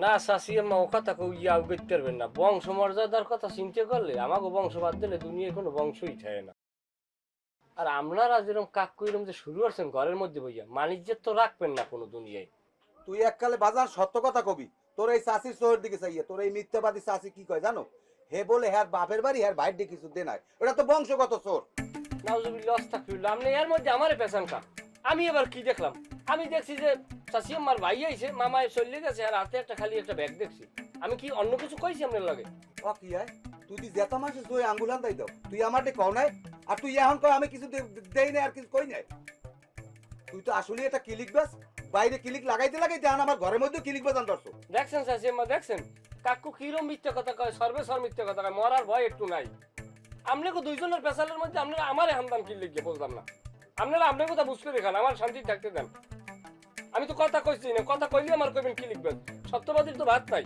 না চাষি মা ও কথা ইয়া গইতে পারবেন না, বংশ মর্যাদার কথা চিন্তা করলে আমাকে বংশ বাদ দিলে দুনিয়ায় কোনো বংশই থাকে না। আর আপনারা যেরকম কাকু এরকম যে শুরু করছেন ঘরের মধ্যে বইয়া, মানিজ্যের তো রাখবেন না কোনো দুনিয়ায়। তুই এককালে বাজার সত্য কথা কবি, তোর এই চাষির শহরের দিকে চাইয়ে তোর এই মিথ্যাবাদী চাষি কি কয় জানো? হে বলে হ্যার বাপের বাড়ি হ্যার ভাইয়ের দিকে কিছু দে নাই, ওটা তো বংশগত চোর। নাউজুবিল্লাহ আস্তাগফিরুল্লাহ, আপনি এর মধ্যে আমারে পেছান কা? আমি এবার কি দেখলাম? আমি দেখছি যে চাষি আমার ভাই আইছে, মামায় চলে গেছে, আর হাতে একটা খালি একটা ব্যাগ দেখছি। আমি কি অন্য কিছু কইছি আপনার লাগে? ও কি হয়, তুই দি জেতা মাসে তুই আঙ্গুলান দাই দাও, তুই আমারটা কও নাই, আর তুই এখন কয় আমি কিছু দেই নাই আর কিছু কই নাই। তুই তো আসলে এটা ক্লিক বাস, বাইরে ক্লিক লাগাইতে লাগাইতে এখন আমার ঘরের মধ্যে ক্লিক বাজান ধরছো। দেখছেন চাষি মা, দেখছেন কাকু কিরম মিথ্যা কথা কয়, সর্বেসর মিথ্যা কথা কয়, মরার ভয় একটু নাই। আপনাকে দুইজনের পেশালের মধ্যে আপনারা আমারে হামদান কি লিখে বুঝলাম না। আপনারা আপনার কথা বুঝতে দেখান, আমার শান্তি থাকতে দেন। আমি তো কথা কইছি না, কথা কইলে আমার কইবেন কি লিখবেন, সত্যবাদীর তো ভাত নাই।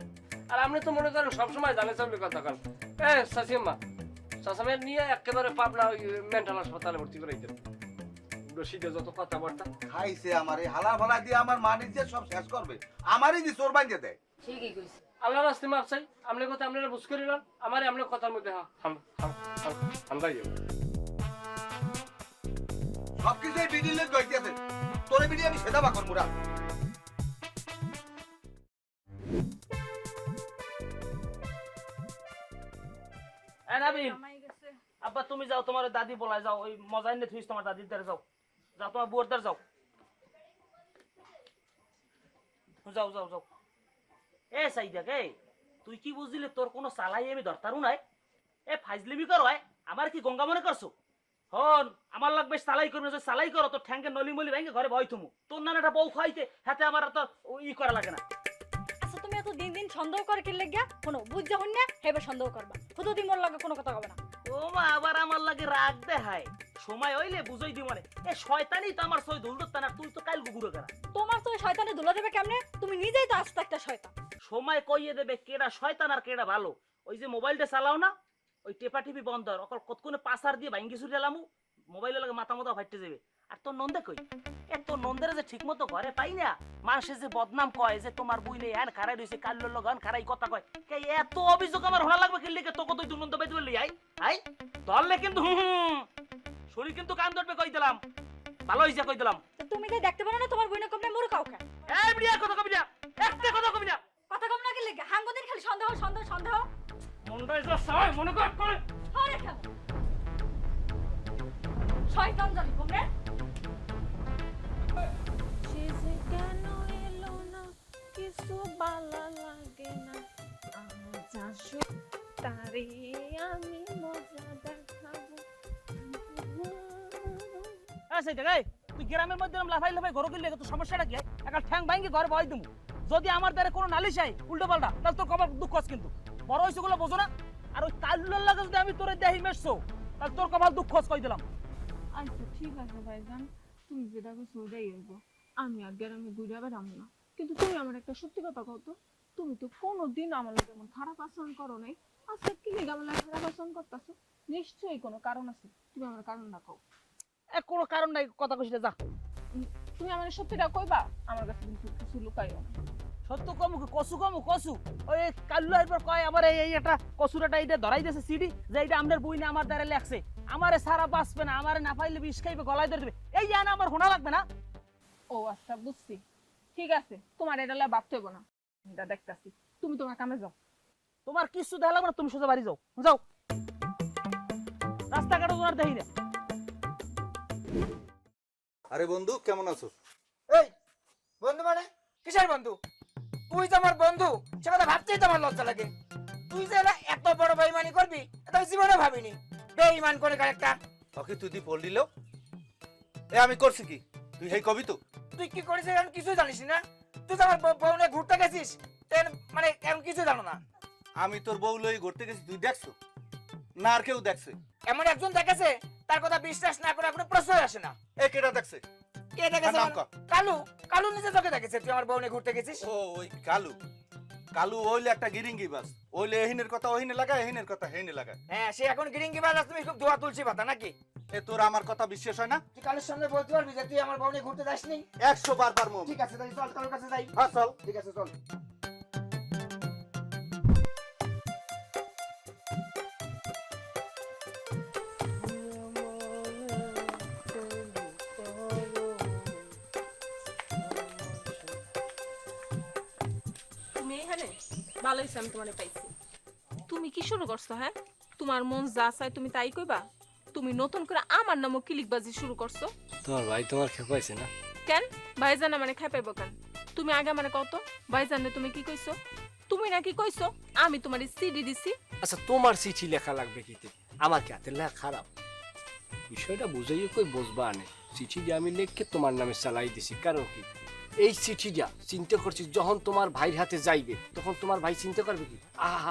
আর আপনি তো মনে করেন সবসময় জানে চাবলে কথা কান। চাষিম্মা, চাষামের নিয়ে একেবারে পাবনা ওই মেন্টাল হাসপাতালে ভর্তি করে দিতেন। রশিদে যত কথাবার্তা খাইছে আমার এই হালা ফালা দিয়ে আমার মানিজ্য সব শেষ করবে, আমারই দি চোর বানিয়ে দেয়। ঠিকই কইছে। আল্লাহ রাস্তে মাপ চাই, আপনার কথা আপনারা বুঝ করে নেন, আমার আপনার কথার মধ্যে হামদাই সবকিছু এই বিডির লোক গইতেছে, তোরে বিডি আমি সেদা বাকর মুরা। নাবিল, আব্বা তুমি যাও, তোমার দাদি বলায় যাও, ওই মজা এনে থুইস তোমার দাদির দ্বারা যাও, যাও তোমার বুয়ার দ্বারা যাও, যাও যাও যাও। এ সাইদা কে, তুই কি বুঝলি তোর কোনো চালাই আমি ধরতারু নাই? এ ফাইজলিমি করো, আমার কি গঙ্গা মনে করছো? হন আমার লাগবে চালাই করবে, যে চালাই করো তোর ঠ্যাঙ্গে নলি মলি ভাঙে ঘরে ভয় থুমু, তোর নানাটা বউ খাইতে হাতে আমার তো ই করা লাগে না। আচ্ছা তুমি এত দিন দিন সন্দেহ করে কি লাগিয়া? কোনো বুঝ যখন না হেবে সন্দেহ করবা, শুধু দিন মোর লাগে কোনো কথা কবে না। ও মা আবার আমার লাগে রাগ দেখায়, সময় হইলে বুঝাই দি মনে। এ শয়তানি তো আমার সই ধুল দত্তা না, তুই তো কাল গুগুরে করা। তোমার তো ওই শয়তানে ধুলা দেবে কেমনে? তুমি নিজেই তো আস্তে একটা শয়তান। সময় কইয়ে দেবে কেডা শয়তান আর কেডা ভালো। ওই যে মোবাইলটা চালাও না, ওই টেপা টিপি বন্ধ আর অকল কতক্ষণে পাসার দিয়ে ভাঙ্গি ছুটে এলামু, মোবাইলের লাগে মাথা মতো ফাইটে যাবে। আর তোর নন্দে কই? এ তোর নন্দের যে ঠিক মতো ঘরে পাই না, মানুষে যে বদনাম কয় যে তোমার বই নেই হ্যান খারাই রয়েছে, কাল্লোর লগান খারাই কথা কয়, কে এত অভিযোগ আমার হলা লাগবে খেললে কে তোকে তুই নন্দ বাইতে বললি? আই ধরলে কিন্তু শরীর কিন্তু কান ধরবে কই দিলাম, ভালো হইছে কই দিলাম। তো তুমি তো দেখতে পারো না তোমার বইনা কমনে মোর কাউকে? এই বিয়া কথা কবি না, একটা কথা কবি না। কথা কম না কি লাগে? হাঙ্গদিন খালি সন্দেহ সন্দেহ সন্দেহ। মনটাই যা সবাই মনে কর করে হরে কেন শয়তান জানি কমনে। সে যে কেন এলো না, কিছু ভালো লাগে না, আজ আসো তারে আমি মজা দেখাবো। সেই জায়গায় তুই গ্রামের মধ্যে লাফাই লাফাই ঘর গেলে তোর সমস্যাটা কি? একটা ঠ্যাং ভাঙ্গি ঘরে ভয় দিমু, যদি আমার দ্বারা কোনো নালিশ হয় উল্টো পাল্টা, তাহলে তোর কবার দুঃখ আছে কিন্তু। বড় হয়েছে গুলো বোঝো না? আর ওই কাল্লোর লাগে যদি আমি তোরে দেহি মেশছো, তাহলে তোর কবার দুঃখ আছে কই দিলাম। আচ্ছা ঠিক আছে ভাইজান, তুমি যেটা করছো ওটাই হইব, আমি আর গ্রামে ঘুরে বেড়াবো না। কিন্তু তুমি আমার একটা সত্যি কথা কও তো, তুমি তো কোনোদিন আমার লাগে এমন খারাপ আচরণ করো নাই, আচ্ছা কি লেগে আমার লাগে খারাপ আচরণ করতেছো? নিশ্চয়ই কোনো কারণ আছে, তুমি আমার কারণটা কও। কোনো কারণ নাই, কথা কইছিলে যা। তুমি আমার সত্যিটা কইবা, আমার কাছে কিন্তু কিছু লুকাইও না। সত্য কমু কসু কমু কসু, ওই কাল্লু এরপর কয় আমার এই একটা কসুরাটা এইটা ধরাই দিয়েছে সিডি, যে এইটা আমাদের বই না আমার দ্বারা লেখছে, আমারে সারা বাঁচবে না, আমারে না পাইলে বিষ খাইবে গলায় ধরে দেবে, এই জান আমার হোনা লাগবে না। ও আচ্ছা বুঝছি, ঠিক আছে, তোমার এটা লয়ে ভাবতে হইব না, এটা দেখতাছি, তুমি তোমার কামে যাও। তোমার কিছু দেখা লাগবে না, তুমি সোজা বাড়ি যাও, যাও, রাস্তাঘাটে তোমার দেখি না। আরে বন্ধু কেমন আছো? এই বন্ধু মানে কিসের বন্ধু? তুই তো আমার বন্ধু, সে কথা ভাবতেই তো আমার লজ্জা লাগে। তুই যে এত বড় বেইমানি করবি এটা আমি জীবনে ভাবিনি। বেইমান করে একটা ওকে তুই দি বল দিলো, এ আমি করছি কি? তুই হেই কবি তো তুই কি করেছিস এখন কিছু জানিস না? তুই তো আমার বউ নিয়ে ঘুরতে গেছিস, মানে এখন কিছু জানো না। আমি তোর বউ লই ঘুরতে গেছি, তুই দেখছো না আর কেউ দেখছে? এমন একজন দেখেছে, তার কথা বিশ্বাস না করে কোনো প্রশ্নই আসে না। এ কেডা দেখছে? কে দেখেছে? নাম কর। কালু। কালু নিজে চোখে দেখেছে তুই আমার বউ নিয়ে ঘুরতে গেছিস। ও ওই কালু, কালু হইলে একটা গিরিঙ্গি বাস, ওইলে এহিনের কথা ওহিনে লাগায়, এহিনের কথা হেনে লাগায়। হ্যাঁ সে এখন গিরিঙ্গি বাজ, তুমি খুব ধোয়া তুলসী পাতা নাকি? এ তোর আমার কথা বিশ্বাস হয় না? তুই কালুর সামনে বলতে পারবি যে তুই আমার বউ নিয়ে ঘুরতে যাসনি? 100 বার পারমু। ঠিক আছে তাই চল কালুর কাছে যাই। হ্যাঁ চল। ঠিক আছে চল। তুমি এখানে ভালো হয়েছে আমি তোমারে পাইছি। তুমি কি শুরু করছো? হ্যাঁ, তোমার মন যা চায় তুমি তাই কইবা? তুমি নতুন করে আমার নামও কিলিকবাজি শুরু করছো তোমার ভাই তোমার খেপাইছে না? কেন? ভাইজান আমারে খেপাইব কেন? তুমি আগে আমারে কত ভাইজানে তুমি কি কইছো? তুমি নাকি কইছো আমি তোমার সিডি দিছি? আচ্ছা তোমার চিঠি লেখা লাগবে কিতে? আমার কি হাতের লেখা খারাপ? বিষয়টা বুঝাইও কই বুঝবা আনে। চিঠিটা আমি লিখকে তোমার নামে চালাই দিছি, কারণ কি এই চিঠিটা চিন্তা করছি যখন তোমার ভাইয়ের হাতে যাইবে তখন তোমার ভাই চিন্তা করবে কি,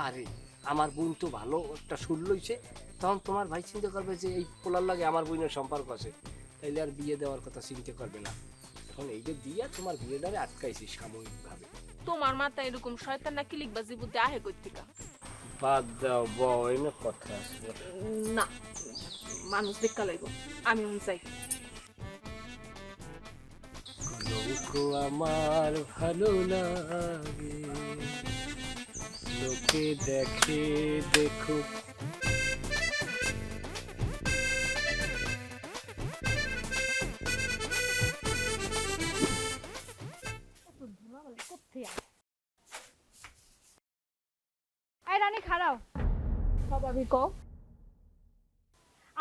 আরে আমার বোন তো ভালো একটা সুর লইছে, তখন তোমার ভাই চিন্তা করবে যে এই পোলার লাগে আমার বোনের সম্পর্ক আছে, তাইলে আর বিয়ে দেওয়ার কথা চিন্তা করবে না। তখন এইটা দিয়া তোমার বিয়েটারে আটকাইছি সাময়িকভাবে। তোমার মাথায় এরকম শয়তান না কিলিকবাজি বুদ্ধি আহে কই থেকে? বাদ দাও বউ, এনে কথা আছে। না, মানুষ দেখা লাগবো, আমি চাই। লোকো আমার ভালো লাগে, লোকে দেখে দেখো। এই রানী খাড়াও। স্বাভাবিক কও।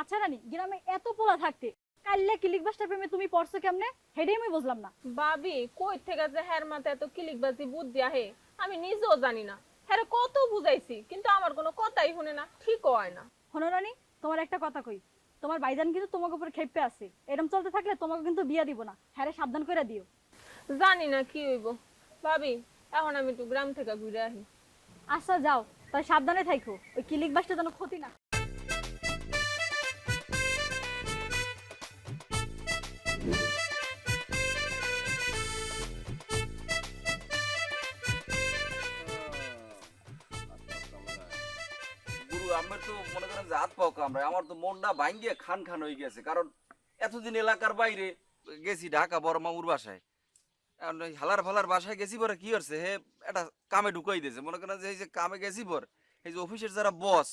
আচ্ছা রানী, গ্রামে এত পোলা থাকতে কাল্লে কিলিকবাসটার প্রেমে তুমি পড়ছো কেমনে? হেডেই আমি বুঝলাম না। ভাবি কই থেকে যে হের মাথায় এত কিলিকবাজি বুদ্ধি আহে আমি নিজেও জানি না। হ্যাঁ কত বুঝাইছি কিন্তু আমার কোনো কথাই শুনে না, ঠিক হয় না। শোনো রানী, তোমার একটা কথা কই, তোমার ভাইজান কিন্তু তোমাকে উপর খেপে আছে। এরকম চলতে থাকলে তোমাকে কিন্তু বিয়া দিব না। হ্যাঁ, সাবধান করে দিও। জানি না কি হইব। ভাবি এখন আমি একটু গ্রাম থেকে ঘুরে আহি। আচ্ছা যাও, তাই সাবধানে থাইকো, ওই কিলিকবাসটা যেন ক্ষতি না। গুরু আমার তো মনে করেন যে হাত পাও কামড়ায়, আমার তো মনটা ভাঙ্গিয়ে খান খান হয়ে গেছে। কারণ এতদিন এলাকার বাইরে গেছি, ঢাকা বড় মামুর বাসায়, এখন ওই হালার ফালার বাসায় গেছি পরে কি হচ্ছে হে এটা কামে ঢুকাই দিয়েছে। মনে করেন যে এই যে কামে গেছি পর এই যে অফিসের যারা বস,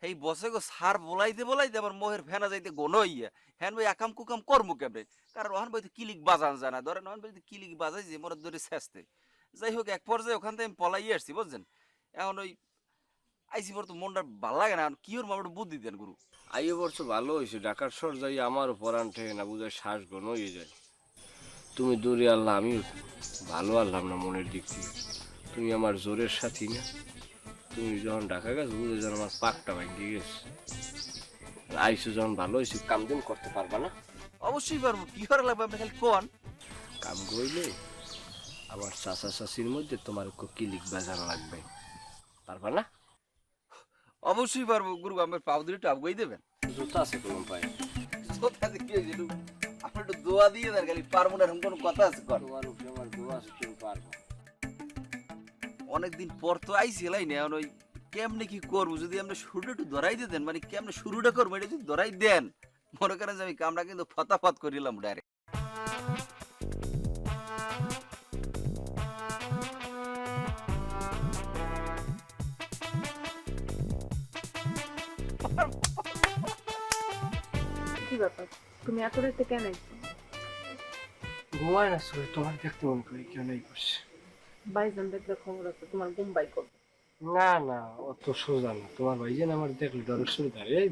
এই বসে গো সার বলাইতে বলাইতে আমার মোহের ফেনা যাইতে গনো হইয়া হ্যান ভাই একাম কুকাম কর্ম কেমনে। কারণ ওখান ভাই তো কিলিক বাজান জানা, ধরেন ওখান ভাই কিলিক বাজাই যে মোর ধরে শেষতে। যাই হোক এক পর্যায়ে ওখান থেকে আমি পলাই আসছি বুঝছেন। এখন ওই আইসি পর তো মনটা ভালো লাগে না, কি ওর মামাটা বুদ্ধি দেন গুরু। আইয়ে বর্ষ ভালো হয়েছে, ঢাকার শহর যাই আমার পরাণ ঠেকে না, বুঝে শ্বাস ঘন হয়ে যায়। তুমি দূরে আল্লাহ, আমি ভালো আল্লাম না মনের দিক থেকে। তুমি আমার জোরের সাথী না, তুমি যখন ঢাকা গেছো বুঝে যেন আমার পাকটা ভাঙ্গি গেছে। আইসো যখন ভালো হয়েছে, কাম দিন করতে পারবা না? অবশ্যই পারবো, কি করা লাগবে আপনি খালি কোন। কাম করলে আমার চাচা চাচির মধ্যে তোমার কিলিক বাজানো লাগবে, পারবা না? অবশ্যই পারবো গুরু, আমার পাও দিয়ে একটু আবগাই দেবেন। জুতা আছে তোমার পায়ে? কোথাতে কি হয়েছে একটু আপনি একটু দোয়া দিয়ে দেন, খালি পারবো না এরকম কোনো কথা আছে কর। তোমার উপরে আমার দোয়া আছে, তুমি পারবো। অনেকদিন পর তো আইসি লাই না, এখন ওই কেমনে কি করবো যদি আপনি শুরুটা একটু ধরাই দিয়ে দেন, মানে কেমনে শুরুটা করবো এটা যদি ধরাই দেন, মনে করেন যে আমি কামটা কিন্তু ফতাফত করিলাম ডাইরেক্ট। কি ব্যাপার, তুমি এত রাতে কেন আইছো? ঘুমায় না সবাই, তোমার দেখতে মন করি কেউ নেই করছে। ভাইজান দেখলে খবর আছে তোমার মুম্বাই করবে। না না, অত সোজা না। তোমার ভাই যেন আমার দেখলে ডরের শুরু দাঁড়িয়ে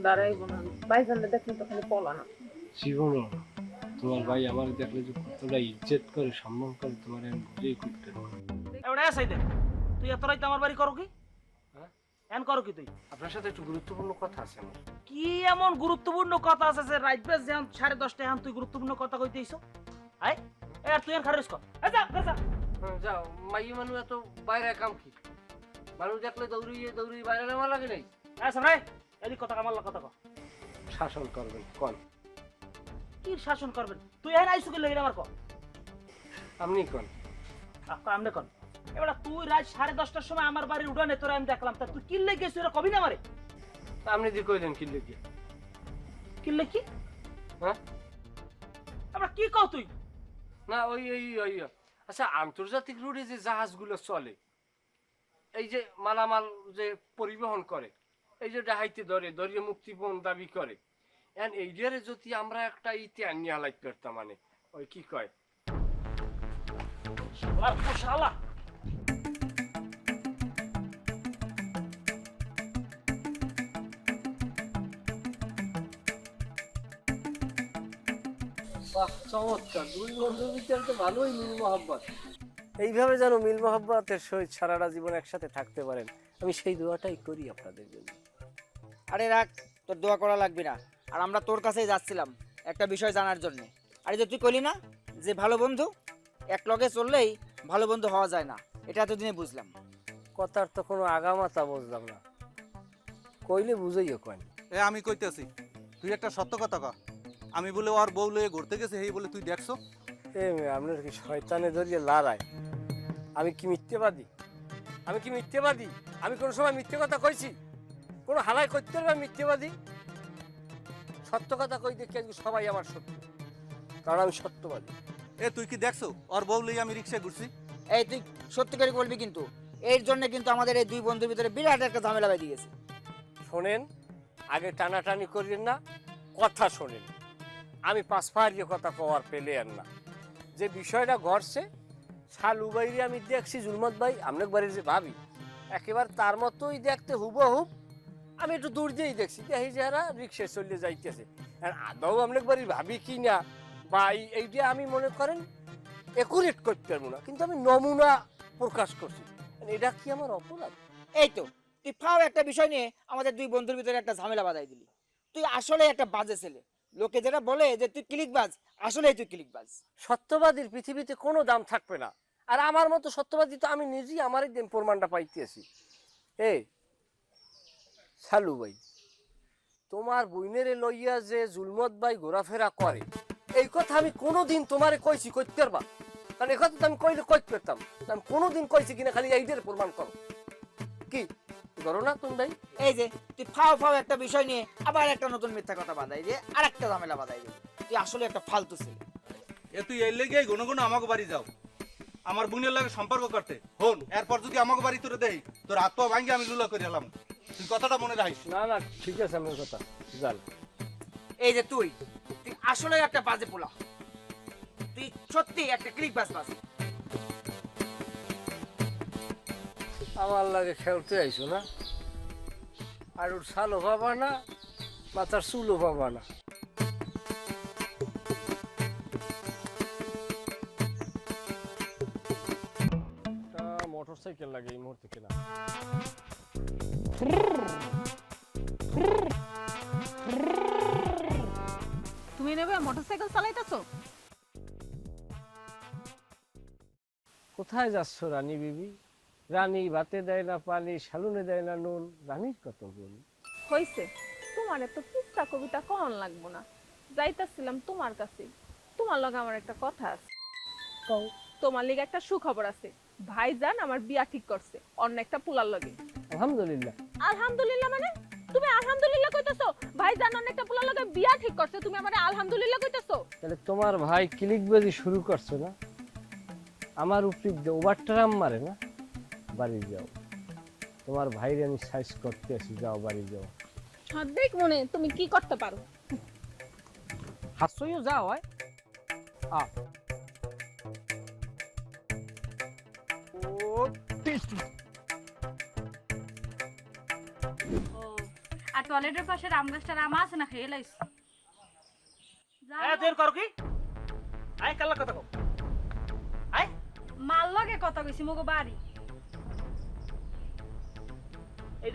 দাঁড়াইবো না, ভাইজান দেখলে তো খালি পলা না। জীবনও না। তোমার ভাই আমার দেখলে যে কতটা ইজ্জত করে সম্মান করে তোমার আমি বুঝেই করতে পারি। এবারে আসাই দে, তুই এত রাইতে আমার বাড়ি করো কি? হ্যাঁ? এন করো কি তুই? আপনার সাথে একটু গুরুত্বপূর্ণ কথা আছে আমার। কি এমন গুরুত্বপূর্ণ কথা আছে যে রাত বেশ যেমন 10:30 এখন তুই গুরুত্বপূর্ণ কথা কইতেইছো? আই আর তুই এর খারিজ কর। যা যা যাও, মাইয়ে মানুষ এত বাইরে কাম কি? মানুষ দেখলে দৌড়িয়ে দৌড়িয়ে বাইরে নেওয়া লাগে নাই? আচ্ছা ভাই, এদিক কথা কামাল কথা কর। শাসন করবেন কোন? কি শাসন করবেন? তুই এর আইসু কি লাগি আমার কর। আপনি কোন? আমনে কর। এবারে তুই রাত 10:30টার সময় আমার বাড়ির উঠানে তোরা আমি দেখলাম, তা তুই কিল্লে গেছিস এরা কবি না আমারে? আপনি দি কইলেন কি লিখি? কিল্লে কি? হ্যাঁ? আমরা কি কও তুই? না ওই ওই ওই আচ্ছা, আন্তর্জাতিক রুটে যে জাহাজগুলো চলে, এই যে মালামাল যে পরিবহন করে, এই যে ডাহাইতে ধরে ধরিয়ে মুক্তিপণ দাবি করে, এন্ড এইটারে যদি আমরা একটা ইতে আনিয়ে হালাই করতাম, মানে ওই কি কয় শালা শালা বাহ চমৎকার, দুই বন্ধুর ভিতরে তো ভালোই মিল মহব্বত। এইভাবে যেন মিল মহব্বতের সহিত সারাটা জীবন একসাথে থাকতে পারেন, আমি সেই দোয়াটাই করি আপনাদের জন্য। আরে রাখ, তোর দোয়া করা লাগবে না। আর আমরা তোর কাছেই যাচ্ছিলাম একটা বিষয় জানার জন্য। আরে যে তুই কইলি না যে ভালো বন্ধু এক লগে চললেই ভালো বন্ধু হওয়া যায় না, এটা এতদিনে বুঝলাম। কথার তো কোনো আগামাতা বুঝলাম না, কইলে বুঝাইও কয়। এ আমি কইতেছি, তুই একটা সত্য কথা ক। আমি বলে ওর বউ লয়ে ঘুরতে গেছে, এই বলে তুই দেখছো? এ মেয়ে, আপনার কি শয়তানে ধরিয়ে লড়ায়? আমি কি মিথ্যেবাদী? আমি কি মিথ্যেবাদী? আমি কোনো সময় মিথ্যে কথা কইছি? কোনো হালাই করতে পারবে মিথ্যেবাদী? সত্য কথা কই দেখি আজকে সবাই আমার সত্য, কারণ আমি সত্যবাদী। এ তুই কি দেখছো ওর বউ লয়ে আমি রিক্সায় ঘুরছি? এই তুই সত্যি করে বলবি কিন্তু, এর জন্য কিন্তু আমাদের এই দুই বন্ধুর ভিতরে বিরাট একটা ঝামেলা বেঁধে গেছে। শোনেন, আগে টানাটানি করিয়েন না, কথা শোনেন। আমি পাঁচ পাহাড়িয়ে কথা কওয়ার পেলে আর না। যে বিষয়টা ঘটছে, শালু বাইরে আমি দেখছি জুলমত ভাই আপনার বাড়ির যে ভাবি, একেবারে তার মতোই দেখতে হুবহুব। আমি একটু দূর দিয়েই দেখছি, দেখি যারা রিক্সায় চলে যাইতেছে। আর আদৌ আপনার বাড়ির ভাবি কি না বা এইটা আমি মনে করেন একুরেট করতে পারবো না, কিন্তু আমি নমুনা প্রকাশ করছি। এটা কি আমার অপরাধ? এই তো তুই ফাও একটা বিষয় নিয়ে আমাদের দুই বন্ধুর ভিতরে একটা ঝামেলা বাঁধাই দিলি। তুই আসলে একটা বাজে ছেলে। লোকে যেটা বলে যে তুই ক্লিকবাজ, আসলেই তুই ক্লিকবাজ। সত্যবাদীর পৃথিবীতে কোনো দাম থাকবে না, আর আমার মতো সত্যবাদী তো আমি নিজেই আমারই দিন প্রমাণটা পাইতেছি। এই শালু ভাই, তোমার বইনেরে লইয়া যে জুলমত ভাই ঘোরাফেরা করে, এই কথা আমি কোনোদিন তোমারে কইছি কইতে পারবা? কারণ এই কথা তো আমি কইলে কইতে পারতাম, আমি কোনোদিন কইছি কিনা খালি এইটার প্রমাণ করো। কি করো না তুমি ভাই? এই যে তুই ফাও ফাও একটা বিষয় নিয়ে আবার একটা নতুন মিথ্যা কথা বাঁধাই দিয়ে আর একটা ঝামেলা বাঁধাই দিয়ে, তুই আসলে একটা ফালতু ছেলে। এ তুই এর লেগে গুনো গুনো আমাকে বাড়ি যাও আমার বোনের লাগে সম্পর্ক করতে। হন, এরপর যদি আমাকে বাড়ি তোরে দেই, তোর হাত পা ভাঙ্গি আমি লুলা করে এলাম। তুই কথাটা মনে রাখিস। না না, ঠিক আছে আমার কথা জান। এই যে তুই তুই আসলে একটা বাজে পোলা, তুই সত্যি একটা ক্লিকবাজ বাজে। আমার লাগে খেলতে আইসো না, আর ওর শালও পাবা না, মাথার চুলও পাবা না। মোটর সাইকেল লাগে এই মুহূর্তে কেনা। তুমি নেবে মোটরসাইকেল চালাইতেছো? কোথায় যাচ্ছ রানী বিবি? রানী ভাতে দেয় না পানি, শালুনে দেয় না নুন, রানীর কত গুণ। হইছে, তোমার এত কিস্সা কবিতা কখন লাগবো না। যাইতাছিলাম তোমার কাছে, তোমার লগে আমার একটা কথা আছে। কও। তোমার লিগে একটা সুখবর আছে, ভাইজান আমার বিয়া ঠিক করছে অন্য একটা পুলার লগে। আলহামদুলিল্লাহ। আলহামদুলিল্লাহ মানে? তুমি আলহামদুলিল্লাহ কইতাছো? ভাইজান অন্য একটা পুলার লগে বিয়া ঠিক করছে, তুমি আমারে আলহামদুলিল্লাহ কইতাছো? তাহলে তোমার ভাই ক্লিকবাজি শুরু করছো না? আমার উপরে ওভারট্রাম মারে না? বাড়ি যাও, তোমার ভাইরে আমি সাইজ করতে আসি, যাও বাড়ি যাও। সাদেক মনে তুমি কি করতে পারো? হাসইও যাও হয়। আর টয়লেটের পাশে রাম গাছটা রামা আছে না, খেয়ে লাইছ? তুই কর কি? আয় কাল্লা কথা কও। আয় মাল লগে কথা কইছি মগো বাড়ি। এই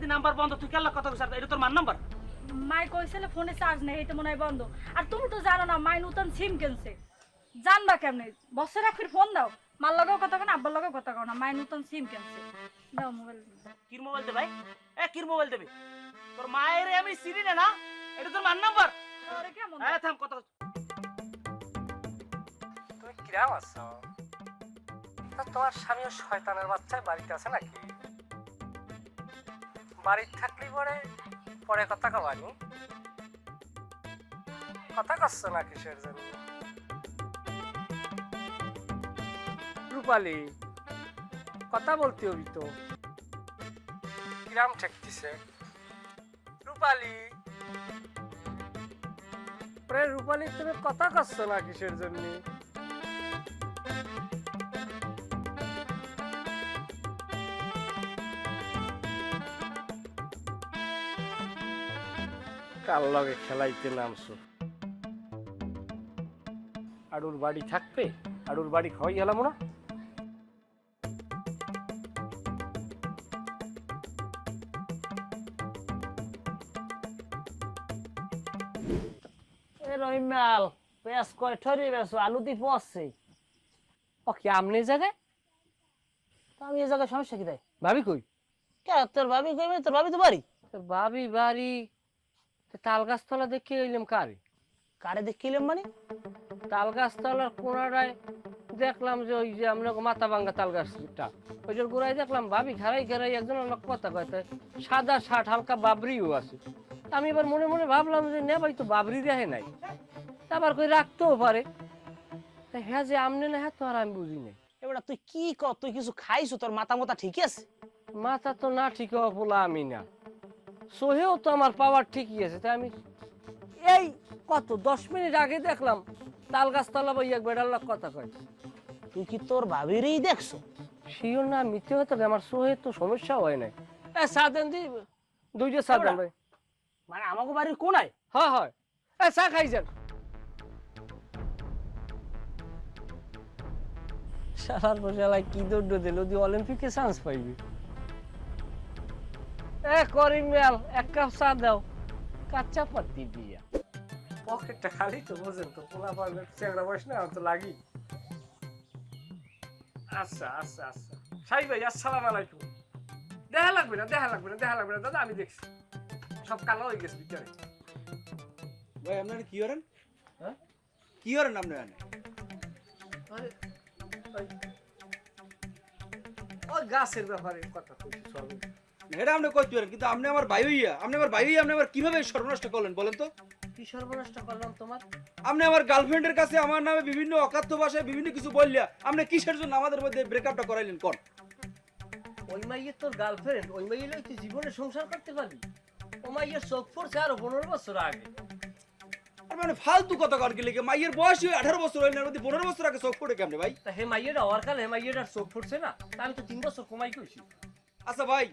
যে নাম্বার বন্ধ, তুই কাল্লা কথা কইছ? এটা তোর মান নাম্বার? মাই কইছিল ফোনে চার্জ নেই, এটা মনে হয় বন্ধ। আর তুমি তো জানো না মাই নতুন সিম কিনছে, জানবা কেমনে? বছর এক ফোন দাও, মার লগেও কথা কও না, আব্বার লগেও কথা কও না, মাই নতুন সিম কিনছে। দাও মোবাইল। কির মোবাইল দে ভাই, কির মোবাইল দেবে? তোর মায়ের আমি চিনি না, না এটা তোর মান নাম্বার? আরে কেমন? থাম কথা। তুমি কিরাম আছো? তোমার স্বামীও শয়তানের বাচ্চায় বাড়িতে আছে নাকি? বাড়িতে থাকলে পরে পরে কথা কবানি, কথা করছো না কিসের জন্য? রূপালী, কথা বলতে হবি তো। কিরাম ঠেকতিছে রূপালী? রূপালী, তুমি কথা করছো না কিসের জন্য? কাল লগে খেলাইতে নামছো, আড়ুর বাড়ি থাকবে, আড়ুর বাড়ি খাওয়াই গেলাম না। রহিমাল পেঁয়াজ কয় ঠরি বেছো আলু দি পচছে। ও কি আমনে জায়গায়? তা আমি এই জায়গায় সমস্যা কি দেয়? ভাবি কই? কে তোর ভাবি কইবে? তোর ভাবি তো বাড়ি। তো ভাবি বাড়ি তাল গাছতলা দেখে এলাম কারে? কারে দেখিলাম মানে? তাল গাছতলার কোনাটায় দেখলাম যে ওই যে আমরা মাথা ভাঙ্গা তাল গাছটা, ওই যে গোড়ায় দেখলাম ভাবি ঘেরাই ঘেরাই একজন লোক কথা কয়, সাদা শার্ট হালকা বাবরিও আছে। আমি এবার মনে মনে ভাবলাম যে না ভাই তো বাবরি দেখে নাই, আবার কই রাখতেও পারে। হ্যাঁ যে আমনে না হ্যাঁ তো আর আমি বুঝি নাই। এবার তুই কি কর? তুই কিছু খাইছো? তোর মাথা মতা ঠিক আছে? মাথা তো না ঠিক হওয়া বলা আমি না, সোহেও তো আমার পাওয়ার ঠিকই আছে। তাই আমি এই কত 10 মিনিট আগে দেখলাম তাল গাছতলা বই এক বেড়ার লোক কথা কয়। তুই কি তোর ভাবিরই দেখছো? শিওর না মিথ্যে হতে আমার সোহে তো সমস্যা হয় নাই। সাদেন দি দুইটা সাদেন ভাই। মানে আমাকে বাড়ির কোনায়? হ্যাঁ হয়, চা খাই যান। সারার বসালায় কি দৌড় দিল, যদি অলিম্পিকে চান্স পাইবি। করিম মেল এক কাপ চা দাও, কাঁচা পাতি দিয়া। পকেটটা খালি তো বোঝেন তো, পোলা পারলে চেংড়া বয়স না তো লাগি। আচ্ছা আচ্ছা আচ্ছা সাই ভাই, আসসালামু আলাইকুম। দেখা লাগবে না, দেখা লাগবে না, দেখা লাগবে না দাদা, আমি দেখছি সব কালো হয়ে গেছে ভিতরে। ভাই আপনারা কি করেন? হ্যাঁ কি করেন আপনারা? ওই গাছের ব্যাপারে কথা কইছি সব। এটা আপনি কইতে পারেন, কিন্তু আপনি আমার ভাই হইয়া, আপনি আমার ভাই হইয়া আপনি আমার কিভাবে সর্বনষ্ট করলেন বলেন তো? কি সর্বনষ্ট করলাম তোমার? আপনি আমার গার্লফ্রেন্ডের কাছে আমার নামে বিভিন্ন অকাথ্য ভাষায় বিভিন্ন কিছু বললিয়া আপনি কিসের জন্য আমাদের মধ্যে ব্রেকআপটা করাইলেন কোন? ওই মাইয়ে তোর গার্লফ্রেন্ড, ওই মাইয়ে লই তুই জীবনে সংসার করতে পারবি? ও মাইয়ের চোখ পড়ছে আরো 15 বছর আগে। আর মানে ফালতু কথা কর গেলে মাইয়ের বয়স 18 বছর হইল, এর মধ্যে 15 বছর আগে চোখ পড়ে কেমনে ভাই? তা হে মাইয়েটা ওর কাল হে মাইয়েটার চোখ পড়ছে না, তা আমি তো 3 বছর কমাই কইছি। আচ্ছা ভাই,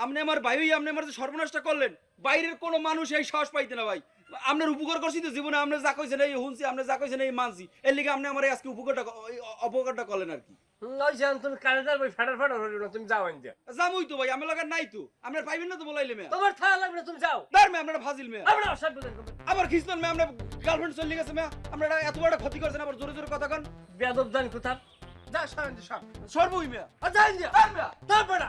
আপনি আমার ভাই হইয়া আপনি আমার যে সর্বনাশটা করলেন, বাইরের কোনো মানুষ এই সাহস পাইতে না ভাই। আপনার উপকার করছি তো জীবনে, আপনি যা কইছেন এই শুনছি, আপনি যা কইছেন এই মানছি, এর লিগে আপনি আমার আজকে অপকারটা করলেন আর কি। ওই যে তুমি কানেদার বই ফাটার ফাটার হইল না, তুমি যাও আনতে। জামুই তো ভাই, আমার লাগা নাই তো, আপনার পাইবেন না তো বলাইলে মেয়া। তোমার থাকা লাগবে না, তুমি যাও। দার মে আপনারা ফাজিল মেয়া। আমরা সব বুঝেন আবার খিস্তান মে আপনার গার্লফ্রেন্ড চলে গেছে মেয়া, আপনারা এত বড় ক্ষতি করছেন, আবার জোরে জোরে কথা কন। বেয়াদব জানি কোথার। যা সারেন সব। সর্বই মেয়া। আচ্ছা আনতে। দার মেয়া। তারপরে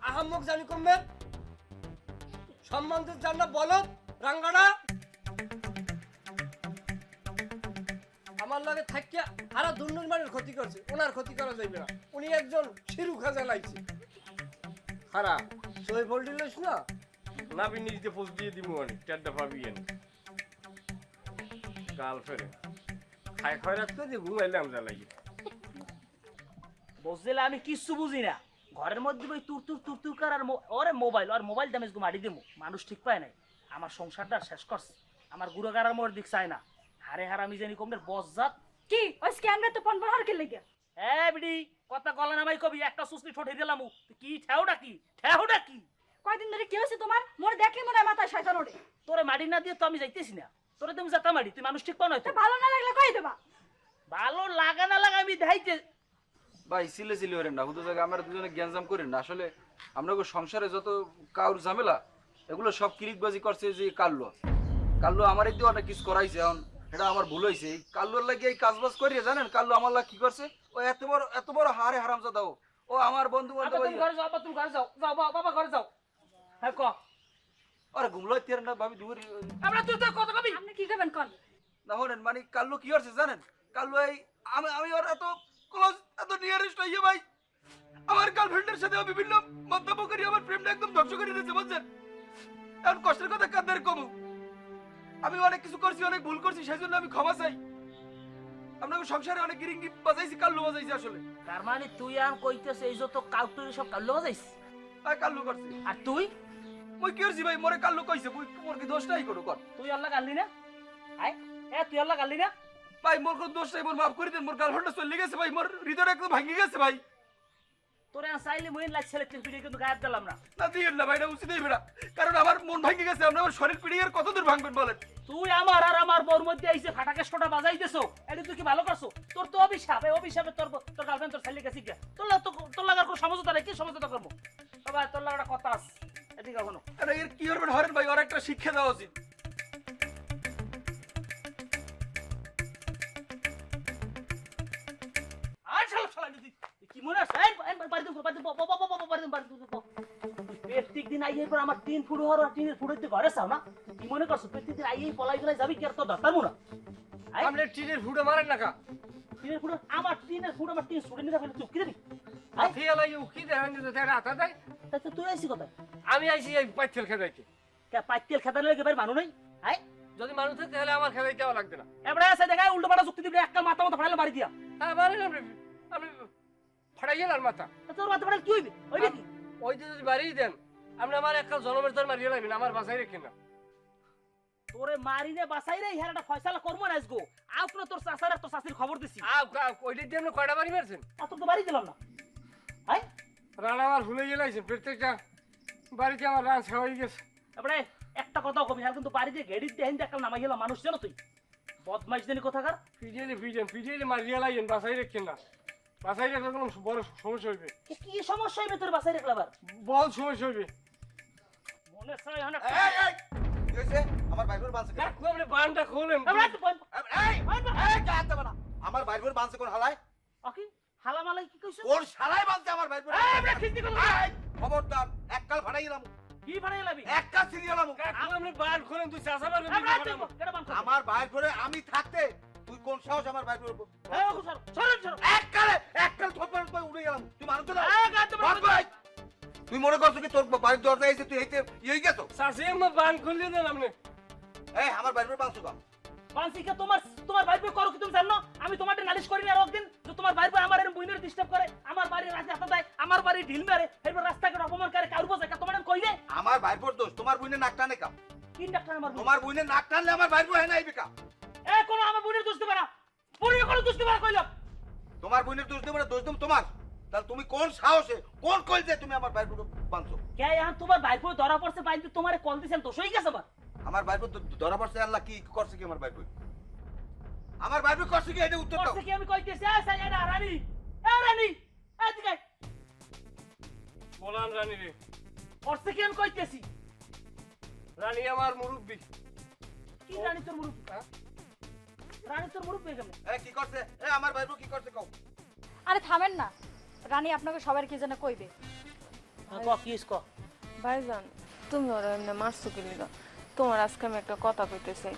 আহাম্মক জানি কমবে সম্মানিত জান্না বলো রাঙ্গাড়া আমার লাগে থাকিয়া আরো দুর্নির্মাণের ক্ষতি করছে, ওনার ক্ষতি করা যাইবে না। উনি একজন শিরু খাজা লাইছে খারাপ সই ফোল্ড দিলস না, নাবি নিজে পোস্ট দিয়ে দিব অনেক টেড্ডা ভাবিয়েন গার্লফ্রেন্ড খাই খয়রাত করে দিয়ে ঘুমাইলাম যা লাগে। বুঝলে আমি কিচ্ছু বুঝি না। ঘরের মধ্যে ওই তুর তুর তুর তুর কর আর ওরে মোবাইল আর মোবাইল ড্যামেজ গো মারি দেবো। মানুষ ঠিক পায় নাই, আমার সংসারটা শেষ করছে। আমার গুড়াগাড়ার মোর দিক চায় না। হারে হার আমি জানি কমনের বজ্জাত কি ওই স্ক্যামটা তো পন আর কে লাগে? হ্যাঁ বিডি কথা গলা নামাই কবি একটা সুসলি ঠোঁটে দিলাম। কি ঠেউটা কি, ঠেউটা কি? কয়দিন ধরে কি হয়েছে তোমার? মোরে দেখলে মনে হয় মাথায় শয়তান ওঠে। তোরে মারি না দিয়ে তো আমি যাইতেছি না, তোরে তুমি যাতা মারি, তুই মানুষ ঠিক পাও না। তো ভালো না লাগলে কই দেবা? ভালো লাগা না লাগা আমি দেখাইতে। ভাই সিলে সিলে করেন না, হুদু জায়গায় আমরা দুজনে জ্ঞানজাম করেন না। আসলে আমরা সংসারে যত কাউর ঝামেলা এগুলো সব কিরিকবাজি করছে যে কাল্লো আমার একটু অনেক কিছু করাইছে। এখন এটা আমার ভুল হয়েছে, এই কাল্লোর লাগে এই কাজবাজ করিয়ে জানেন কাল্লো আমার লাগে কি করছে? ও এত বড় হারে হারামজাদা। ও আমার বন্ধু বান্ধব তুমি ঘরে যাও, তুমি ঘরে যাও, যাও বাবা ঘরে যাও। হ্যাঁ ক আরে ঘুমলো তের না ভাবি দূর আমরা তুই তো কত কবি আপনি কি করবেন কোন? না হলেন মানে কাল্লো কি করছে জানেন? কাল্লো এই আমি ওর এত ক্লোজ এত নিয়ারেস্ট হইয়ে ভাই আমার গার্লফ্রেন্ডের সাথে বিভিন্ন মন্তব্য করি আমার প্রেমটা একদম ধ্বংস করে দিয়েছে বুঝছেন। এখন কষ্টের কথা কাদের কমু, আমি অনেক কিছু করছি, অনেক ভুল করছি, সেই জন্য আমি ক্ষমা চাই। আপনাকে সংসারে অনেক গিরিঙ্গি বাজাইছি, কাল্লু বাজাইছি আসলে। তার মানে তুই আর কইতেছ এই যত কাউটুরি সব কাল্লো বাজাইছ? আর কাল্লু করছি। আর তুই মই কি করছি ভাই? মোরে কাল্লু কইছে, মোর কি দোষ নাই কোনো কর? তুই আল্লাহ গালি না? আয় এ তুই আল্লাহ গালি না? ভাই মোর কোন দোষ নাই, মোর মাফ করে দেন। মোর গার্লফ্রেন্ডটা চলে গেছে ভাই, মোর হৃদয় একদম ভাঙি গেছে ভাই। তোরে চাইলে মইন লাগ ছেলে পিড়ি কিন্তু গায়েব দিলাম না। না দিয়েন না ভাই, এটা উচিত হইবে না, কারণ আমার মন ভাঙি গেছে। আপনি আমার শরীর পিড়িয়ে আর কত দূর ভাঙবেন বলেন? তুই আমার আর আমার বউর মধ্যে এসে ফাটা কেষ্টটা বাজাইতেছো, এটা তুই কি ভালো করছো? তোর তো অভিশাপ, এই অভিশাপে তোর গার্লফ্রেন্ড তোর ছেলে গেছি গিয়া। তোর লাগার কোনো সমঝোতা নাই, কি সমঝোতা করবো? সবাই তোর লাগার একটা কথা আছে, এদিকে এখনো। আরে এর কি করবেন হরেন ভাই, ওর একটা শিক্ষা দেওয়া উচিত। আর শালা শালা দিদি, কি মনে আছে? এই বাড়ি দে, বাড়ি দে, বাড়ি দে। প্রত্যেক দিন আইয়ে পর আমার 3 ফুট হওয়ার 3 ফুট হইতে ঘরে চাও না? কি মনে করছো প্রত্যেক দিন আইয়ে পলাই গেলে যাবি কি আর তো দরকার না? আপনি টিনের ফুটে মারেন না কা? 3 ফুট আমার 3 ফুট আমার 3 ফুটে নিতে ফেলে চুপ কি দিবি? ফিয়ালাই উকি দেখেন যে তারা হাতা দেয়। তা তুই আইছি কথা আমি আইছি এই পাইতেল খেদাইতে। কে পাইতেল খেদার লাগে বাইরে মানু নাই? আই যদি মানুষ থাকে তাহলে আমার খেদাইতে যাওয়া লাগবে না। এবারে এসে দেখা উল্টো পাল্টা যুক্তি দিবি, একটা মাথা মতো ফাড়াইলে মারি দিয়া। মারেন আপনি ফাটাই গেলেন মাথা। তা তোর মাথা ফাড়াইলে কি হইবে? ওইটা কি? ওই যে যদি বাড়িয়ে দেন আপনি আমার একটা জনমের তোর মারিয়ে লাগবেন, আমার বাসায় রেখে না। তোরে মারিনে বাসাই রে ইহার একটা ফয়সালা করবো না আজগো। আপনি তোর চাচার আর তোর চাচির খবর দিছি। ওইটা দিয়ে আপনি কয়টা বাড়ি মারছেন? অত তো বাড়ি দিলাম না। আই রান আমার ভুলে গেলাইছেন, প্রত্যেকটা বাড়িতে আমার রান হয়ে গেছে। এবারে একটা কথা কবি, হ্যাঁ কিন্তু বাড়িতে গেড়ি দেন একটা নামাই গেলাম মানুষ জানো তুই বদমাইশ দেনি কোথাকার। ফিডিয়ালি মারিয়ে লাইন, বাসায় রেখেন না। বাসায় রাখলে কোনো বড় সমস্যা হইবে। কি সমস্যা হইবে তোর বাসায় রাখলে আবার? বহুত সমস্যা হইবে। মনে চাই হনে কি হয়েছে? আমার বাইরের বানছে কেন? কাকু আপনি বানটা খোলেন। আমার বাইরের বানছে কোন হালায়? ওকে হালামালাই কি কইছো? কোন শালায় বানছে আমার বাইরের? আমরা খিস্তি করব। খবরদার এককাল ফাটাই গেলাম, কি বানাই লাবি? এককাল সিরিয়ালাম। কাকু আপনি বান খোলেন, তুই চাচা পারবেন। কেডা বান কর? আমার বাইরে আমি থাকতে তুই কোন সাহস আমার বাইরে? এই ওকে সর সর সর। এককাল থপ্পর করে উড়ে গেলাম, তুই মানুষ না? গাতে বাদ ভাই, তুই মনে করছো কি তোর বাড়ির দরজা এসে তুই এইতে ইয়ে গেছো? চাচি আমার বান খুলিয়ে দেন আপনি। এই আমার বাইরের বানছো কাম। মানসিকা তোমার ভাইপে করো কি তুমি জানো? আমি তোমারটা নালিশ করি না আর একদিন যে তোমার ভাইপে আমার এরকম বুইনের ডিস্টার্ব করে, আমার বাড়ি রাতে হাতা দেয়, আমার বাড়ি ঢিল মারে, এরপর রাস্তাঘাট অপমান করে, কারু বোঝে কা তোমার কই রে? আমার বাইরের দোষ, তোমার বুইনে নাক টানে কাম। তিন ডাক্তার আমার তোমার বুইনে নাক টানলে আমার বাইরে হয় না আইবে কাম। এ কোন আমার বুইনের দোষ দিবা না, বুইনের কোন দোষ দিবা না কইলাম। তোমার বুইনের দোষ দেব না, দোষ দেব তোমার। তাহলে তুমি কোন সাহসে কোন কইল যে তুমি আমার বাইরে বানছো? কে এখন তোমার ভাইপে ধরা পড়ছে, বাইতে তোমারে কল দিছেন দোষ হই গেছে আবার। আমার বাইরে ধরা পড়ছে, আল্লাহ কি করছে কি আমার বাইরে? আমার বাইরে করছে কি এটা উত্তর দাও। করছে কি আমি কইতেছি? এ সাই এটা রানী, এদিকে বলান রানী রে। করছে কি আমি কইতেছি? রানী আমার মুরব্বী। কি রানী তোর মুরুব? রানী তোর মুরুব কেমন? এ কি করছে? এ আমার বাইরে কি করছে কও? আরে থামেন না, রানী আপনাকে সবার কি যেন কইবে। ক কিস ক। ভাইজান তুমি ওরা এমনি মারছো কি লিগা? তোমার আজকে আমি একটা কথা কইতেছি,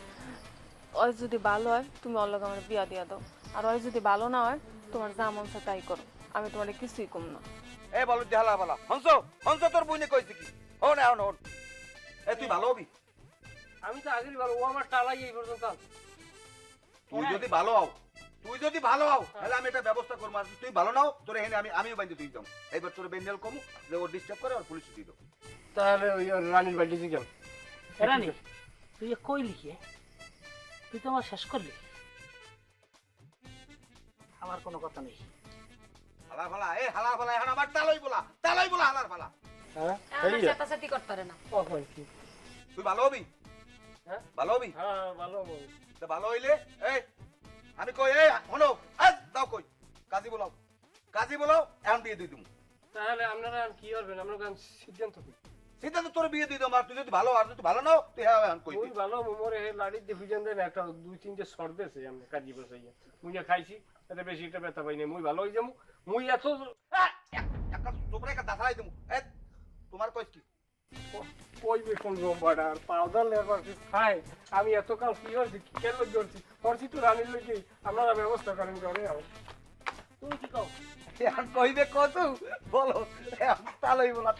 ওই যদি ভালো হয় তুমি ওর লগে আমার বিয়া দিয়া দাও, আর ওই যদি ভালো না হয় তোমার যা মন চায় তাই করো, আমি তোমার কিছুই কম না। এ বলো দেহালা বালা হংস, হংস তোর বইনে কইছে কি? হন এখন হন। এ তুই ভালো হবি? আমি তো আগেই ভালো, ও আমার টালাই এই পর্যন্ত। তুই যদি ভালো হও, তুই যদি ভালো হও তাহলে আমি এটা ব্যবস্থা করবো। আর তুই ভালো নাও তোর এখানে আমিও বাইন্দে তুই দাম। এইবার তোর বেন্ডেল কমু যে ও ডিস্টার্ব করে আর পুলিশ দিয়ে দাও। তাহলে ওই রানীর বাড়ি কেন? রানী তুই কইলি কি? তুই তো আমার শেষ করলি, আমার কোনো কথা নেই। হালার ফালা, এ হালার ফালা এখন আমার তালই বলা হালার ফালা। হ্যাঁ আমার চাতাচাতি করতে পারে না। কখন কি? তুই ভালো হবি? হ্যাঁ ভালো হবি? হ্যাঁ ভালো বল। তা ভালো হইলে এই আমি কই এই হনো আজ দাও কই কাজী বলাও এখন বিয়ে দিয়ে দিমু। তাহলে আপনারা আর কি করবেন? আপনার কাছে সিদ্ধান্ত কি? সিদ্ধান্ত তোর বিয়ে দিয়ে দিমু। আর তুই যদি ভালো আর যদি ভালো নাও তুই হ্যাঁ এখন কই ওই ভালো মোরে লাড়ি দিয়ে ভিজন দেন, একটা 2-3টে শর্ট দেছে আমি কাজি বসাইয়া মুই খাইছি, এতে বেশি একটা ব্যথা পাই না। মুই ভালো হই যামু। মুই এত একটা তোমরা একটা দাঁড়াই দিমু। এ তোমার কইছ কি? কইবে কোন জম্বাটা আর পাউডার লেবার খায়। আমি এতকাল কি হয়েছি, কি কেন করছি করছি তো রানীর লোকে। আপনারা ব্যবস্থা করেন করে আর তুমি কি কও? এখন কইবে কত বলো? তালই বলা